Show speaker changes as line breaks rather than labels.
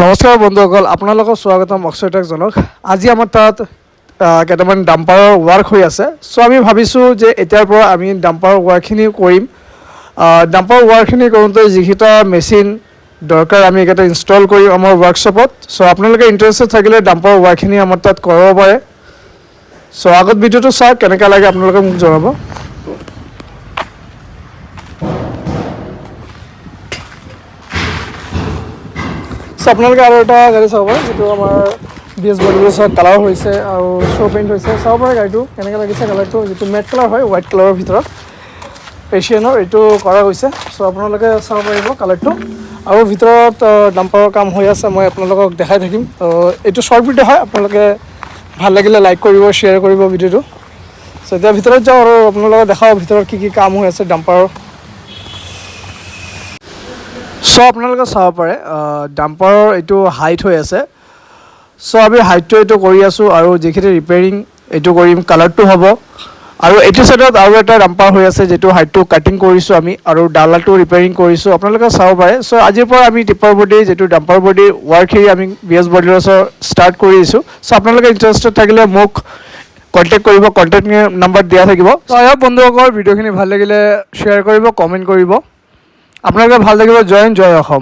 নমস্কাৰ বন্ধুসকল, আপোনালোকক স্বাগতম অক্ষয়টেকজনক। আজি আমাৰ তাত কেইটামান ডাম্পাৰৰ ৱাৰ্ক হৈ আছে। চ' আমি ভাবিছোঁ যে এতিয়াৰ পৰা আমি ডাম্পাৰৰ ৱাৰ্কখিনি কৰিম। ডাম্পাৰৰ ৱাৰ্কখিনি কৰোঁতে যিকেইটা মেচিন দৰকাৰ আমি এইকেইটা ইনষ্টল কৰিম আমাৰ ৱৰ্কশ্বপত। চ' আপোনালোকে ইণ্টাৰেষ্টেড থাকিলে ডাম্পাৰৰ ৱাৰ্কখিনি আমাৰ তাত কৰাব পাৰে। চ' আগত ভিডিঅ'টো চাওক, কেনেকৈ লাগে আপোনালোকে মোক জনাব। চ' আপোনালোকে আৰু এটা গাড়ী চাব পাৰে, যিটো আমাৰ BS বডিৰ কালাৰ হৈছে আৰু শ্ব' পেইণ্ট হৈছে। চাব পাৰে গাড়ীটো কেনেকৈ লাগিছে। কালাৰটো যিটো মেট কালাৰ হয়, হোৱাইট কালাৰৰ ভিতৰত এছিয়ানৰ এইটো কৰা হৈছে। চ' আপোনালোকে চাব পাৰিব কালাৰটো। আৰু ভিতৰত ডাম্পাৰৰ কাম হৈ আছে, মই আপোনালোকক দেখাই থাকিম। এইটো শ্বৰ্ট ভিডিঅ' হয়, আপোনালোকে ভাল লাগিলে লাইক কৰিব, শ্বেয়াৰ কৰিব ভিডিঅ'টো। চ' এতিয়া ভিতৰত যাওঁ আৰু আপোনালোকক দেখাওঁ ভিতৰত কি কাম হৈ আছে ডাম্পাৰৰ। চ' আপোনালোকে চাব পাৰে ডাম্পাৰৰ এইটো হাইট হৈ আছে। চ' আমি হাইটটো এইটো কৰি আছোঁ আৰু যিখিনি ৰিপেয়াৰিং এইটো কৰিম, কালাৰটো হ'ব। আৰু এইটো ছাইডত আৰু এটা ডাম্পাৰ হৈ আছে, যিটো হাইটটো কাটিং কৰিছোঁ আমি আৰু ডালাটো ৰিপেয়াৰিং কৰিছোঁ, আপোনালোকে চাব পাৰে। চ' আজিৰ পৰা আমি টিপাৰ বডি যিটো ডাম্পাৰ বডি ৱাৰ্কখিনি আমি BS বডিলাৰ্ছৰ ষ্টাৰ্ট কৰিছোঁ। চ' আপোনালোকে ইণ্টাৰেষ্টেড থাকিলে মোক কণ্টেক্ট কৰিব, কণ্টেক্ট নাম্বাৰ দিয়া থাকিব। চ' বন্ধুসকল, ভিডিঅ'খিনি ভাল লাগিলে শ্বেয়াৰ কৰিব, কমেণ্ট কৰিব। আপোনালোকে ভাল লাগিব। জয় হিন্দ, জয় অসম।